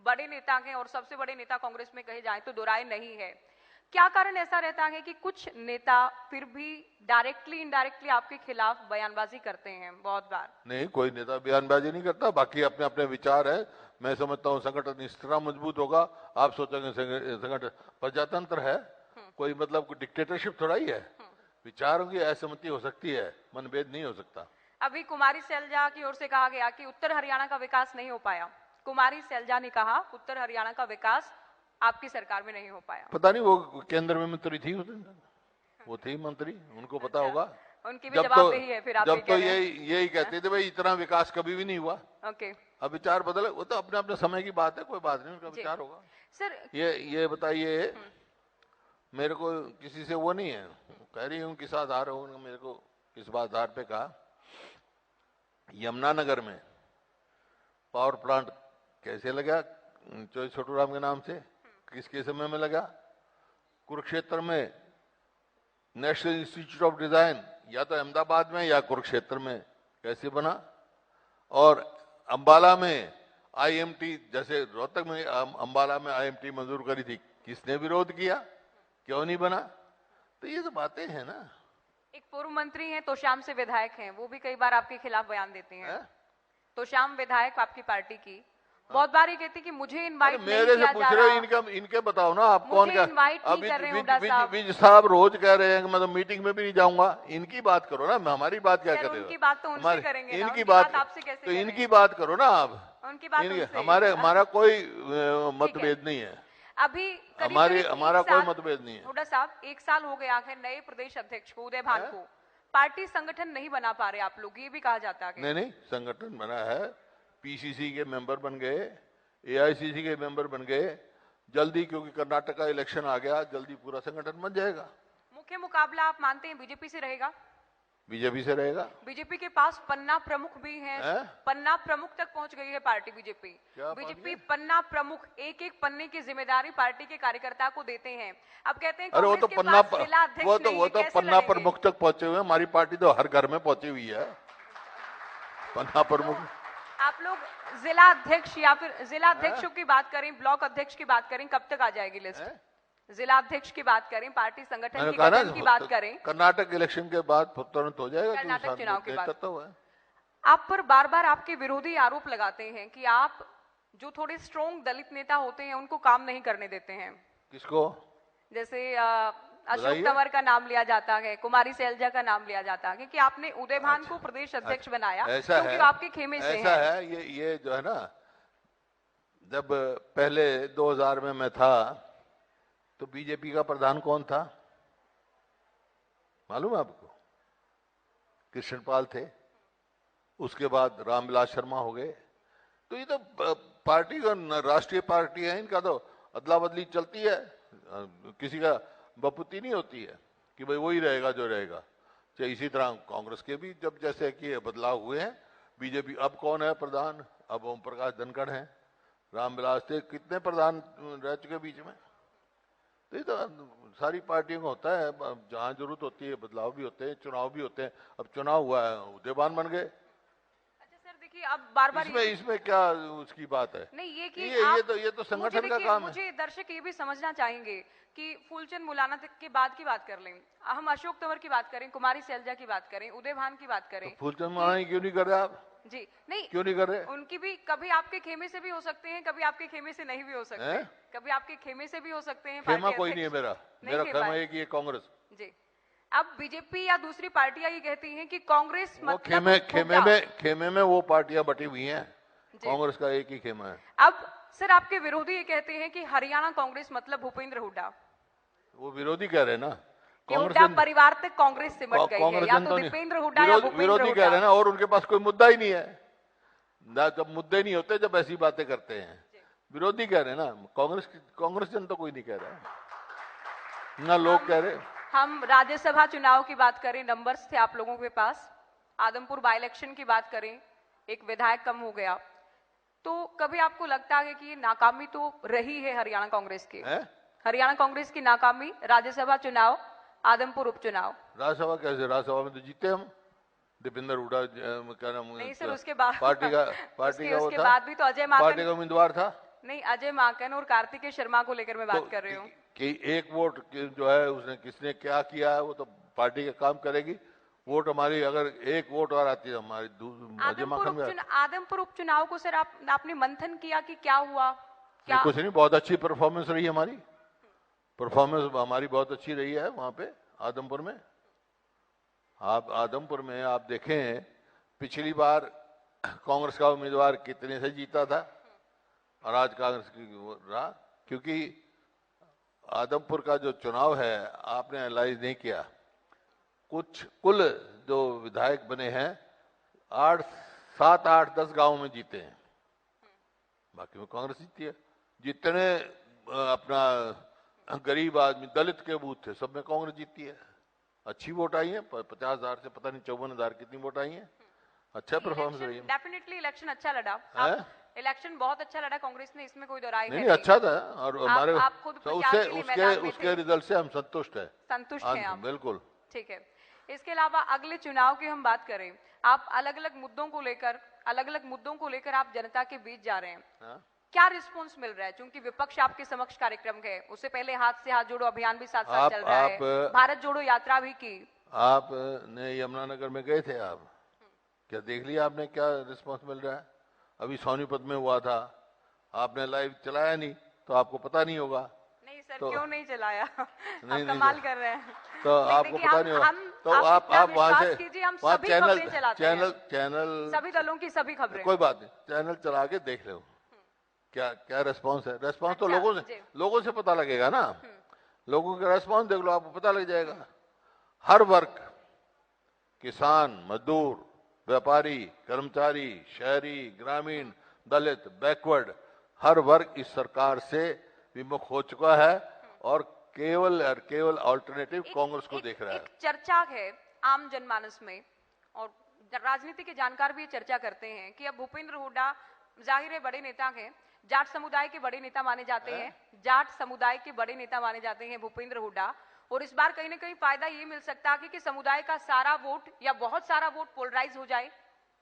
बड़े नेता हैं और सबसे बड़े नेता कांग्रेस में कहे जाए तो दो राय नहीं है। क्या कारण ऐसा रहता है कि कुछ नेता फिर भी डायरेक्टली इनडायरेक्टली आपके खिलाफ बयानबाजी करते हैं? बहुत बार नहीं, कोई नेता बयानबाजी नहीं करता, बाकी अपने अपने विचार है। मैं समझता हूँ संगठन इस तरह मजबूत होगा, आप सोचेंगे संगठन प्रजातंत्र है, कोई मतलब डिक्टेटरशिप थोड़ा ही है। विचारों की असहमति हो सकती है, मनभेद नहीं हो सकता। अभी कुमारी सैलजा की ओर से कहा गया कि उत्तर हरियाणा का विकास नहीं हो पाया। कुमारी सैलजा ने कहा उत्तर हरियाणा का विकास आपकी सरकार में नहीं हो पाया। पता नहीं, वो केंद्र में मंत्री थी, वो थी मंत्री, उनको पता होगा। उनकी भी जवाब यही है। फिर आप जब तो यही कहते थे भाई इतना विकास कभी भी नहीं हुआ। ओके, अब विचार बदले, वो तो अपने अपने समय की बात है, कोई बात नहीं, उनका विचार होगा। सर ये बताइए, मेरे को किसी से वो नहीं है, कह रही हूँ किस आधार हो, मेरे को किस आधार पे कहा, यमुनानगर में पावर प्लांट कैसे लगा, छोटू राम के नाम से, किसके समय में लगा? कुरुक्षेत्र में नेशनल इंस्टीट्यूट ऑफ डिजाइन या तो अहमदाबाद में या कुरुक्षेत्र में कैसे बना? और अंबाला में आईएमटी, जैसे रोहतक में अंबाला में आईएमटी मंजूर करी थी, किसने विरोध किया, क्यों नहीं बना? तो ये तो बातें हैं ना। एक पूर्व मंत्री हैं, तोशाम से विधायक हैं, वो भी कई बार आपके खिलाफ बयान देते हैं। तोशाम विधायक आपकी पार्टी की बहुत बार ये कहती कि मुझे इनवाइट नहीं मेरे से पूछ रहे हो, इनके बताओ ना, आप कौन क्या? अभी विज साहब रोज कह रहे हैं कि मैं तो मीटिंग में भी नहीं जाऊंगा। इनकी बात करो ना, हमारी बात क्या कर रहे हो? उनकी बात तो उनसे करेंगे, इनकी बात आपसे कैसे? तो इनकी बात करो ना आप। उनकी बात हमारा कोई मतभेद नहीं है। अभी हमारा कोई मतभेद नहीं है। हुड्डा साहब, 1 साल हो गया है नए प्रदेश अध्यक्ष को, उदय भान को। पार्टी संगठन नहीं बना पा रहे आप लोग, ये भी कहा जाता है। नहीं, संगठन बना है, पीसीसी के मेंबर बन गए, एआईसीसी के मेंबर बन गए जल्दी, क्योंकि कर्नाटक का इलेक्शन आ गया, जल्दी पूरा संगठन बन जाएगा। मुख्य मुकाबला आप मानते हैं बीजेपी से रहेगा? बीजेपी से रहेगा। बीजेपी के पास पन्ना प्रमुख भी हैं, पन्ना प्रमुख तक पहुंच गई है पार्टी बीजेपी पन्ना प्रमुख, एक एक पन्ने की जिम्मेदारी पार्टी के कार्यकर्ता को देते हैं। अब कहते हैं अरे वो तो पन्ना प्रमुख तक पहुंचे हुए, हमारी पार्टी तो हर घर में पहुंची हुई है। पन्ना प्रमुख आप लोग जिला अध्यक्ष या फिर जिला अध्यक्षों की बात करें, ब्लॉक अध्यक्ष की बात करें, कब तक आ जाएगी लिस्ट? जिला अध्यक्ष की बात करें, पार्टी संगठन की गठन की बात करें, कर्नाटक इलेक्शन के बाद तुरंत हो जाएगा। कर्नाटक चुनाव के बाद तो है। आप पर बार बार आपके विरोधी आरोप लगाते हैं कि आप जो थोड़े स्ट्रॉन्ग दलित नेता होते हैं उनको काम नहीं करने देते हैं। किसको? जैसे अशोक तंवर का नाम लिया जाता है, कुमारी सैलजा का नाम लिया जाता है कि आपने उदय भान को प्रदेश अध्यक्ष बनाया क्योंकि आपके खेमे से ऐसा है। ये जो है ना, जब पहले 2000 में मैं था तो बीजेपी का प्रधान कौन था मालूम है आपको? कृष्णपाल थे, उसके बाद रामविलास शर्मा हो गए। तो ये तो पार्टी का राष्ट्रीय पार्टी है, इनका तो अदला बदली चलती है, किसी का बपुती नहीं होती है कि भाई वही रहेगा जो रहेगा। चाहे इसी तरह कांग्रेस के भी जब जैसे कि बदलाव हुए हैं, बीजेपी अब कौन है प्रधान? अब ओम प्रकाश धनखड़ हैं, रामविलास थे, कितने प्रधान रह चुके बीच में। तो ये तो सारी पार्टियों को होता है, जहां जरूरत होती है बदलाव भी होते हैं, चुनाव भी होते हैं। अब चुनाव हुआ है, उदयबान बन गए। अच्छा सर, देखिए अब बार बार इसमें क्या उसकी बात है? नहीं, ये कि ये तो संगठन का काम है। मुझे दर्शक ये भी समझना चाहेंगे कि फूलचंद मुलाना तक के बाद की बात कर लें, हम अशोक तंवर की बात करें, कुमारी सैलजा की बात करें, उदय भान की बात करें, तो फूलचंद मुलाना क्यों नहीं कर रहे आप? जी नहीं, क्यों नहीं कर रहे? उनकी भी कभी आपके खेमे से भी हो सकते हैं, कभी आपके खेमे से नहीं भी हो सकते हैं, कभी आपके खेमे से भी हो सकते हैं। खेमा कोई नहीं है मेरा खेमा एक ही है, कांग्रेस। जी, अब बीजेपी या दूसरी पार्टियां ये कहती हैं कि कांग्रेस वो मतलब खेमे में वो पार्टियां बटी हुई हैं, कांग्रेस का एक ही खेमा है। अब सर आपके विरोधी ये कहते हैं कि हरियाणा कांग्रेस मतलब भूपेंद्र हुड्डा। वो विरोधी कह रहे हैं ना, हुड्डा परिवार तक कांग्रेस सिमट गई है, या तो दीपेंद्र हुड्डा या भूपेंद्र विरोधी कह रहे हैं ना, और उनके पास कोई मुद्दा ही नहीं है ना। जब मुद्दे नहीं होते, जब ऐसी बातें करते हैं, विरोधी कह रहे हैं ना। कांग्रेस जन तो कोई नहीं कह रहा ना, लोग कह रहे। हम राज्यसभा चुनाव की बात करें, नंबर्स थे आप लोगों के पास, आदमपुर बाई इलेक्शन की बात करें, एक विधायक कम हो गया, तो कभी आपको लगता है कि ये नाकामी तो रही है हरियाणा कांग्रेस की? हरियाणा कांग्रेस की नाकामी, राज्यसभा चुनाव, आदमपुर उपचुनाव। राज्यसभा कैसे? राज्यसभा में तो जीते हम, दीपेंद्र हुड्डा क्या नाम? नहीं सर, उसके बाद पार्टी का उसके बाद भी तो अजय माकन पार्टी का उम्मीदवार था। नहीं, अजय माकन और कार्तिकेय शर्मा को लेकर मैं बात कर रही हूँ कि एक वोट जो है उसने किसने क्या किया है, वो तो पार्टी का काम करेगी। वोट हमारी, अगर एक वोट और आती है हमारी आदमपुर उपचुनाव को सर आपने मंथन किया कि क्या हुआ? क्या कुछ नहीं, बहुत अच्छी परफॉर्मेंस रही हमारी। परफॉर्मेंस हमारी बहुत अच्छी रही है वहां पे आदमपुर में। आप आदमपुर में आप देखें, पिछली बार कांग्रेस का उम्मीदवार कितने से जीता था और आज कांग्रेस की रहा, क्योंकि आदमपुर का जो चुनाव है आपने एनालाइज नहीं किया। कुल जो विधायक बने हैं 7, 8, 10 गांव में जीते हैं, बाकी में कांग्रेस जीती है। जितने अपना गरीब आदमी दलित के बूथ थे सब में कांग्रेस जीती है। अच्छी वोट आई है, 50,000 से पता नहीं 54,000 कितनी वोट आई है। अच्छा परफॉर्मेंस रही है। डेफिनेटली इलेक्शन अच्छा लड़ा, इलेक्शन बहुत अच्छा लड़ा कांग्रेस ने, इसमें कोई दो राय नहीं। अच्छा था, और हमारे उसके रिजल्ट से हम संतुष्ट हैं आप? बिल्कुल ठीक है। इसके अलावा अगले चुनाव की हम बात करें, आप अलग अलग मुद्दों को लेकर आप जनता के बीच जा रहे हैं, क्या रिस्पॉन्स मिल रहा है? क्योंकि विपक्ष आपके समक्ष कार्यक्रम है, उससे पहले हाथ से हाथ जोड़ो अभियान भी साथ साथ चल रहा है, भारत जोड़ो यात्रा भी की। आपने यमुनानगर में गए थे, आप क्या देख लिया आपने क्या रिस्पॉन्स मिल रहा है? अभी सोनीपत में हुआ था, आपने लाइव चलाया नहीं तो आपको पता नहीं होगा। नहीं सर, क्यों नहीं चलाया? नहीं, आप कमाल कर रहे हैं। तो आपको पता नहीं होगा, तो आप वहां से चैनल सभी दलों की सभी खबरें, कोई बात नहीं, चैनल चला के देख लो क्या रेस्पॉन्स है। रेस्पॉन्स तो लोगों से पता लगेगा ना, लोगों का रेस्पॉन्स देख लो, आपको पता लग जाएगा। हर वर्ग, किसान, मजदूर, व्यापारी, कर्मचारी, शहरी, ग्रामीण, दलित, बैकवर्ड, हर वर्ग इस सरकार से विमुख हो चुका है और केवल अल्टरनेटिव कांग्रेस को देख रहा है। एक चर्चा है आम जनमानस में, और राजनीति के जानकार भी ये चर्चा करते हैं कि अब भूपेंद्र हुड्डा जाहिर है बड़े नेता हैं, जाट समुदाय के बड़े नेता माने जाते हैं, भूपेंद्र हुड्डा, और इस बार कहीं ना कहीं फायदा ये मिल सकता है कि समुदाय का सारा वोट या बहुत सारा वोट पोलराइज हो जाए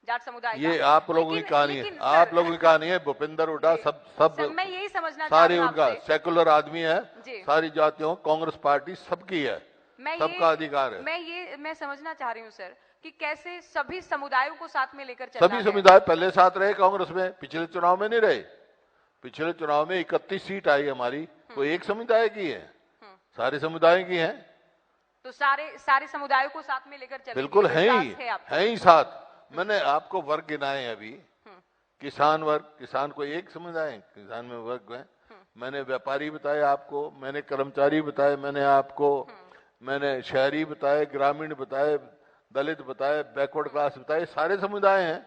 जाट समुदाय। ये आप लोगों की कहानी है, भूपेंद्र हुड्डा सब मैं यही समझना सारी उनका सेकुलर आदमी है, सारी जातियों कांग्रेस पार्टी सबकी है, सबका अधिकार है। मैं समझना चाह रही हूँ सर कि कैसे सभी समुदायों को साथ में लेकर सभी समुदाय पहले साथ रहे कांग्रेस में, पिछले चुनाव में नहीं रहे। पिछले चुनाव में 31 सीट आई हमारी, कोई एक समुदाय की है, सारे समुदाय की है, तो सारे समुदायों को साथ में लेकर चलेंगे। बिल्कुल है ही साथ। मैंने आपको वर्ग गिनाए अभी, किसान को एक समुदाय, किसान में वर्ग है, मैंने व्यापारी बताए आपको, मैंने कर्मचारी बताए मैंने आपको, मैंने शहरी बताए, ग्रामीण बताए, दलित बताए, बैकवर्ड क्लास बताए, सारे समुदाय हैं।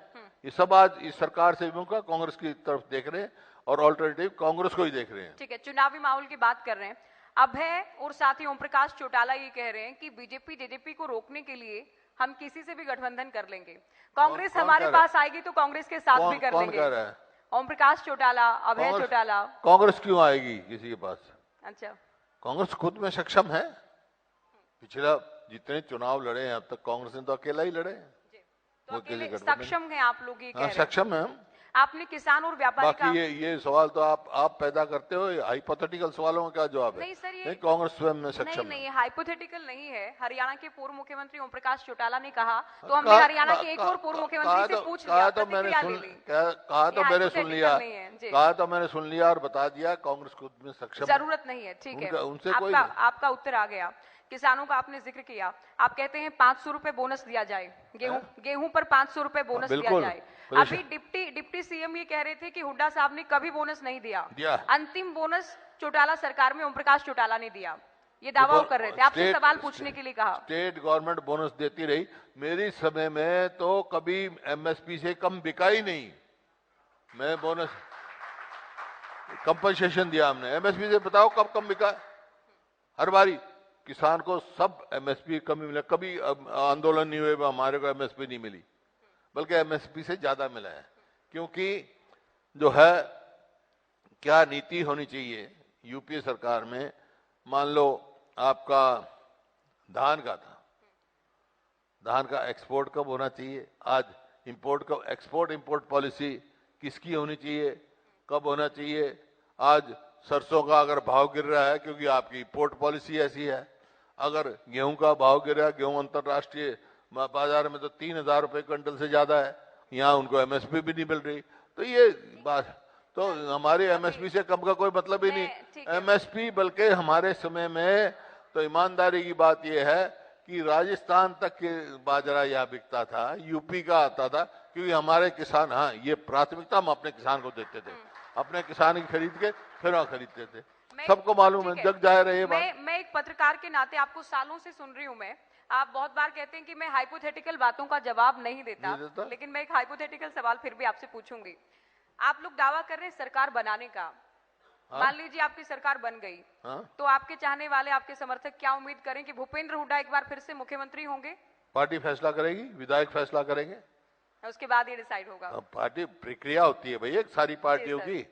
ये सब आज इस सरकार से कांग्रेस की तरफ देख रहे हैं और ऑल्टरनेटिव कांग्रेस को ही देख रहे हैं। ठीक है, चुनावी माहौल की बात कर रहे हैं अब है, और साथ ही ओम प्रकाश चौटाला ये कह रहे हैं कि बीजेपी जेजेपी को रोकने के लिए हम किसी से भी गठबंधन कर लेंगे, कांग्रेस हमारे पास आएगी तो कांग्रेस के साथ भी कर लेंगे। ओम प्रकाश चौटाला, अभय चौटाला। कांग्रेस क्यों आएगी किसी के पास? अच्छा, कांग्रेस खुद में सक्षम है। पिछला जितने चुनाव लड़े हैं अब तक कांग्रेस ने तो अकेला ही लड़े हैं। तो वो अकेले अकेले गठबंधन- सक्षम है आप लोग, ये कह हाँ, रहे हैं। सक्षम है हम। आपने किसान और व्यापारी का बाकी ये सवाल तो आप पैदा करते हो, हाइपोथेटिकल सवालों का क्या जवाब है? नहीं सर, ये नहीं, कांग्रेस स्वयं में नहीं सक्षम है। नहीं, हाइपोथेटिकल नहीं है। हरियाणा के पूर्व मुख्यमंत्री ओम प्रकाश चौटाला ने कहा, तो हमने कहा- हरियाणा के एक और पूर्व मुख्यमंत्री से पूछ लिया, तो मैंने प्रतिक्रिया सुन ले ली। कहा तो ये मैंने सुन लिया, hypothetical नहीं है, जी। कहा तो मैंने सुन लिया और बता दिया कांग्रेस खुद में सक्षम है। जरूरत नहीं है, ठीक है। उनसे कोई आपका नहीं। आपका उत्तर आ गया। किसानों का आपने जिक्र किया, आप कहते हैं 500 रुपए बोनस दिया जाए, गेहूं पर 500 रुपए बोनस दिया बिल्कुल, जाए। बिल्कुल। अभी डिप्टी सीएम ये कह रहे थे कि हुड्डा साहब ने कभी बोनस नहीं दिया। दिया। अंतिम बोनस चौटाला सरकार में ओम प्रकाश चौटाला ने दिया, ये दावा वो कर रहे थे। आपसे सवाल पूछने के लिए कहा। स्टेट गवर्नमेंट बोनस देती रही, मेरी समय में तो कभी एमएसपी से कम बिका ही नहीं। मैं बोनस कंपनसेशन दिया हमने, एमएसपी से बताओ कब कम बिका? हर बारी किसान को सब एमएसपी कमी मिला, कभी आंदोलन नहीं हुए हमारे को एमएसपी नहीं मिली, बल्कि एमएसपी से ज्यादा मिला है। क्योंकि जो है क्या नीति होनी चाहिए यूपीए सरकार में, मान लो आपका धान का था, धान का एक्सपोर्ट कब होना चाहिए, आज इंपोर्ट कब, एक्सपोर्ट इंपोर्ट पॉलिसी किसकी होनी चाहिए, कब होना चाहिए। आज सरसों का अगर भाव गिर रहा है क्योंकि आपकी इंपोर्ट पॉलिसी ऐसी है, अगर गेहूं का भाव गिर रहा है, गेहूं अंतरराष्ट्रीय बाजार में तो 3,000 रुपए क्विंटल से ज्यादा है, यहाँ उनको एमएसपी भी नहीं मिल रही। तो ये बात तो हमारे एमएसपी से कम का कोई मतलब ही नहीं। एमएसपी बल्कि हमारे समय में तो ईमानदारी की बात यह है कि राजस्थान तक के बाजरा यहाँ बिकता था, यूपी का आता था, क्योंकि हमारे किसान, हाँ ये प्राथमिकता हम अपने किसान को देते थे, अपने किसान की खरीद के फिर वहां खरीदते थे। सबको मालूम है, जग जाहिर है ये बात। मैं एक पत्रकार के नाते आपको सालों से सुन रही हूँ। मैं, आप बहुत बार कहते हैं कि मैं हाइपोथेटिकल बातों का जवाब नहीं देता, लेकिन मैं एक हाइपोथेटिकल सवाल फिर भी आपसे पूछूंगी। आप लोग दावा कर रहे हैं सरकार बनाने का, मान लीजिए आपकी सरकार बन गई, तो आपके चाहने वाले, आपके समर्थक क्या उम्मीद करें कि भूपेंद्र हुड्डा एक बार फिर से मुख्यमंत्री होंगे? पार्टी फैसला करेगी, विधायक फैसला करेंगे, उसके बाद ये डिसाइड होगा। पार्टी प्रक्रिया होती है भाई, एक सारी पार्टियों की,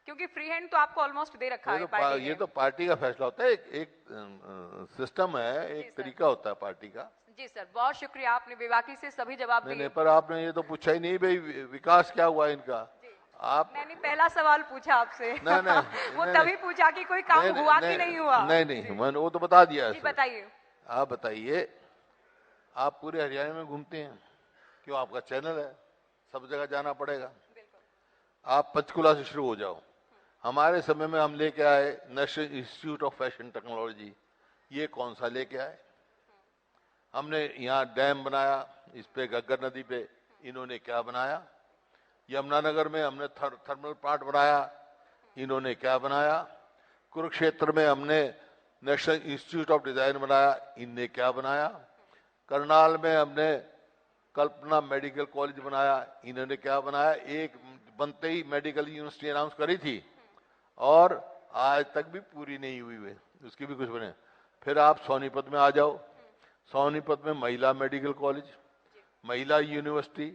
क्योंकि फ्री हैंड तो आपको ऑलमोस्ट दे रखा है पार्टी ने। ये तो पार्टी का फैसला होता है, एक सिस्टम है, एक तरीका होता है पार्टी का। जी सर, बहुत शुक्रिया, आपने बेबाकी से सभी जवाब दिए। पर आपने ये तो पूछा ही नहीं भाई विकास क्या हुआ इनका। आप मैंने पहला सवाल पूछा आपसे। नहीं, वो तभी पूछा कि कोई काम हुआ कि नहीं हुआ। नहीं मैंने वो तो बता दिया। बताइए, आप बताइए, आप पूरे हरियाणा में घूमते हैं, क्यों आपका चैनल है, सब जगह जाना पड़ेगा। आप पंचकुला से शुरू हो जाओ। हमारे समय में हम लेके आए national institute of fashion technology, ये कौन सा लेके आए? हमने यहाँ डैम बनाया, इस पे घग्गर नदी पे इन्होंने क्या बनाया? यमुनानगर में हमने थर्मल प्लांट बनाया, इन्होंने क्या बनाया? कुरुक्षेत्र में हमने नेशनल इंस्टीट्यूट ऑफ डिजाइन बनाया, इनने क्या बनाया? करनाल में हमने कल्पना मेडिकल कॉलेज बनाया, इन्होंने क्या बनाया? एक बनते ही मेडिकल यूनिवर्सिटी अनाउंस करी थी और आज तक भी पूरी नहीं हुई है, उसकी भी कुछ बने। फिर आप सोनीपत में आ जाओ, सोनीपत में महिला मेडिकल कॉलेज, महिला university,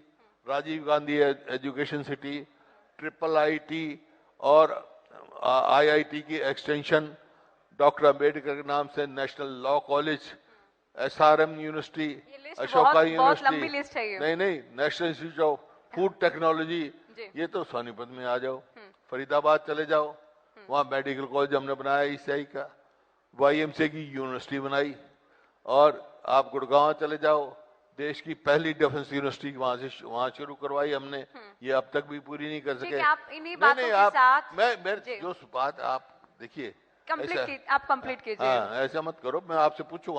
Rajiv Gandhi education city, triple IT और आईआईटी की एक्सटेंशन, डॉक्टर अंबेडकर के नाम से national law college, SRM university, Ashoka university, नहीं national institute of food technology, ये तो सोनीपत में आ जाओ। फरीदाबाद चले जाओ, वहाँ मेडिकल कॉलेज हमने बनाया ईसीआई का, वाईएमसीए की यूनिवर्सिटी बनाई। और आप गुड़गांव चले जाओ, देश की पहली डिफेंस यूनिवर्सिटी वहां शुरू करवाई हमने, ये अब तक भी पूरी नहीं कर सके। आप इन्हीं बातों के साथ मैं जो बात आप देखिए, आप कंप्लीट कीजिए। हाँ, ऐसा मत करो, मैं आपसे पूछूं,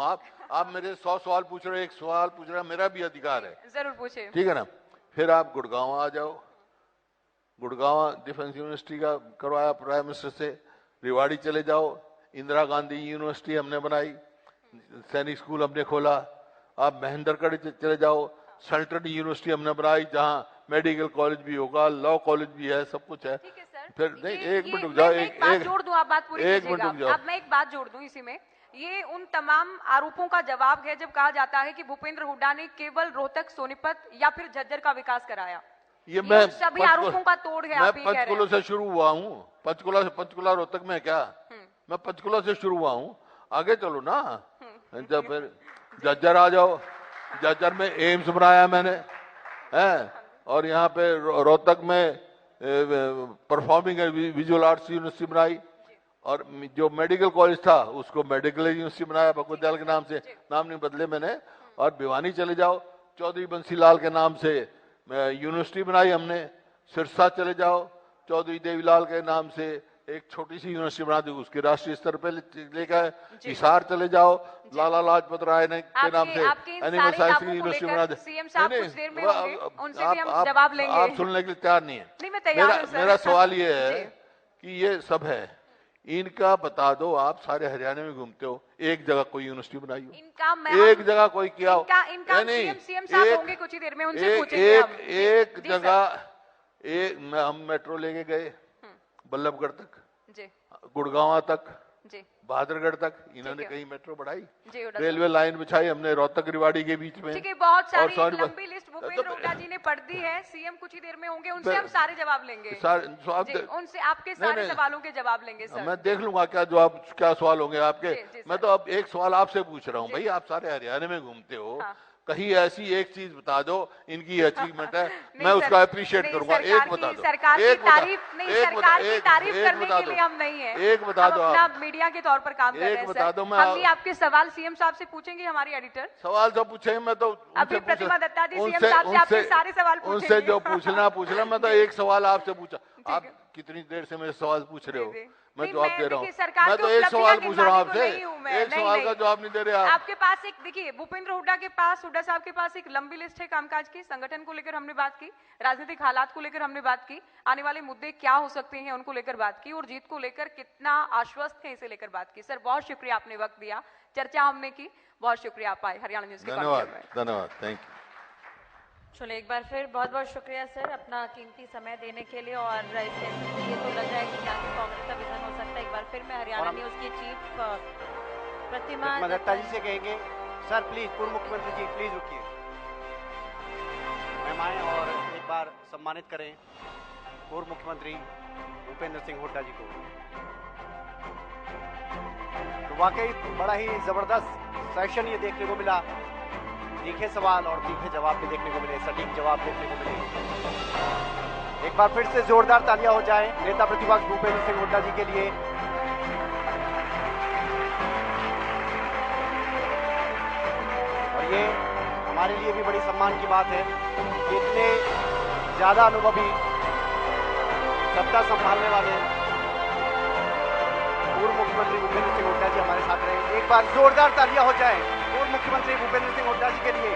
आप मेरे 100 सवाल पूछ रहे हो, एक सवाल पूछ रहा, मेरा भी अधिकार है। जरूर पूछे, ठीक है ना। फिर आप गुड़गांव आ जाओ, गुड़गांव डिफेंस यूनिवर्सिटी का करवाया प्राइम मिनिस्टर से। रेवाड़ी चले जाओ, इंदिरा गांधी यूनिवर्सिटी हमने बनाई, सैनिक स्कूल हमने खोला। आप महेंद्रगढ़ चले जाओ, सेंट्रल यूनिवर्सिटी हमने बनाई, जहाँ मेडिकल कॉलेज भी होगा, लॉ कॉलेज भी है, सब कुछ है। फिर नहीं, एक मिनट रुक जाओ, एक बात जोड़ दूं, आप बात पूरी कीजिएगा। अब मैं एक बात जोड़ दूं इसी में, ये उन तमाम आरोपों का जवाब है जब कहा जाता है कि भूपेंद्र हुड्डा ने केवल रोहतक, सोनीपत या फिर झज्जर का विकास कराया। ये मैं सभी आरोपों का तोड़ है। मैं पंचकुला से शुरू हुआ हूँ, पंचकुला रोहतक में क्या मैं पंचकुला से शुरू हुआ हूँ, आगे चलो ना। जब फिर जज्जर आ जाओ, जज्जर में एम्स बनाया मैंने, है, और यहाँ पे रोहतक में परफॉर्मिंग विजुअल आर्ट्स यूनिवर्सिटी बनाई, और जो मेडिकल कॉलेज था उसको मेडिकल यूनिवर्सिटी बनाया भगवत दयाल के नाम से, नाम नहीं बदले मैंने। और भिवानी चले जाओ, चौधरी बंसीलाल के नाम से यूनिवर्सिटी बनाई हमने। सिरसा चले जाओ, चौधरी देवीलाल के नाम से एक छोटी सी यूनिवर्सिटी बना दी, उसके राष्ट्रीय स्तर पे लेकर। हिसार चले जाओ, लाला लाजपत राय ने के नाम से एनिमल साइंस की यूनिवर्सिटी बना दी। आप सुनने के लिए तैयार नहीं है। मेरा सवाल ये है कि ये सब है, इनका बता दो। आप सारे हरियाणा में घूमते हो, एक जगह कोई यूनिवर्सिटी बनाई हो, एक जगह कोई किया हो? नहीं, एक जगह हम मेट्रो लेके गए बल्लभगढ़ तक, गुड़गांव तक, बहादुरगढ़ तक, इन्होंने कहीं मेट्रो बढ़ाई? रेलवे लाइन बिछाई हमने रोहतक रिवाड़ी के बीच में। ठीक है, बहुत सारी लंबी लिस्ट भूपेंद्र हुड्डा जी ने पढ़ दी है, सीएम कुछ ही देर में होंगे, उनसे हम सारे जवाब लेंगे। उनसे आपके सारे सवालों के जवाब लेंगे सर। मैं देख लूंगा क्या सवाल होंगे आपके। मैं तो अब एक सवाल आपसे पूछ रहा हूँ, भाई आप सारे हरियाणा में घूमते हो, कहीं ऐसी एक चीज बता दो इनकी अचीवमेंट है, मैं उसका अप्रिशिएट करूंगा। एक बता दो। सरकार की तारीफ नहीं, सरकार की तारीफ करने के लिए हम नहीं है, एक बता दो। आप मीडिया के तौर पर काम कर रहे हैं। बता दो। हम भी आपके सवाल सीएम साहब से पूछेंगे, हमारी एडिटर सवाल जो पूछे मैं तो अभी प्रतिमा दत्ता जी सीएम साहब से आपके सारे सवाल पूछेंगे। उनसे जो पूछना, मैं तो एक सवाल आपसे पूछा। आप कितनी देर से मेरे सवाल पूछ रहे हो, मैं जवाब दे रहा हूँ। मैं तो एक सवाल पूछ रहा हूँ आपसे, एक सवाल का जवाब नहीं दे रहे आप। आपके पास एक, देखिए भूपेंद्र हुड्डा के पास, हुड्डा साहब के पास एक लंबी लिस्ट है कामकाज की। संगठन को लेकर हमने बात की, राजनीतिक हालात को लेकर हमने बात की, आने वाले मुद्दे क्या हो सकते हैं उनको लेकर बात की, और जीत को लेकर कितना आश्वस्त है इसे लेकर बात की। सर बहुत शुक्रिया, आपने वक्त दिया, चर्चा हमने की, बहुत शुक्रिया आप आए हरियाणा न्यूज के। धन्यवाद, थैंक यू। चलो एक बार फिर बहुत बहुत शुक्रिया सर अपना कीमती समय देने के लिए। और ये तो लग रहा है कि यहाँ की कांग्रेस का विजन हो सकता है। एक बार फिर मैं हरियाणा न्यूज की चीफ प्रतिमा दत्ता जी से कहेंगे, सर प्लीज, पूर्व मुख्यमंत्री जी प्लीज रुकिए, मेहमान और एक बार सम्मानित करें पूर्व मुख्यमंत्री भूपेंद्र सिंह हुड्डा जी को। तो वाकई बड़ा ही जबरदस्त सेशन ये देखने को मिला, तीखे सवाल और तीखे जवाब भी देखने को मिले, सटीक जवाब देखने को मिले। एक बार फिर से जोरदार तालियां हो जाएं नेता प्रतिपक्ष भूपेंद्र सिंह हुड्डा जी के लिए। और ये हमारे लिए भी बड़ी सम्मान की बात है कि इतने ज्यादा अनुभवी सत्ता संभालने वाले पूर्व मुख्यमंत्री भूपेंद्र सिंह हुड्डा जी हमारे साथ रहे। एक बार जोरदार तालियां हो जाएं पूर्व मुख्यमंत्री भूपेंद्र सिंह हुड्डा जी के लिए।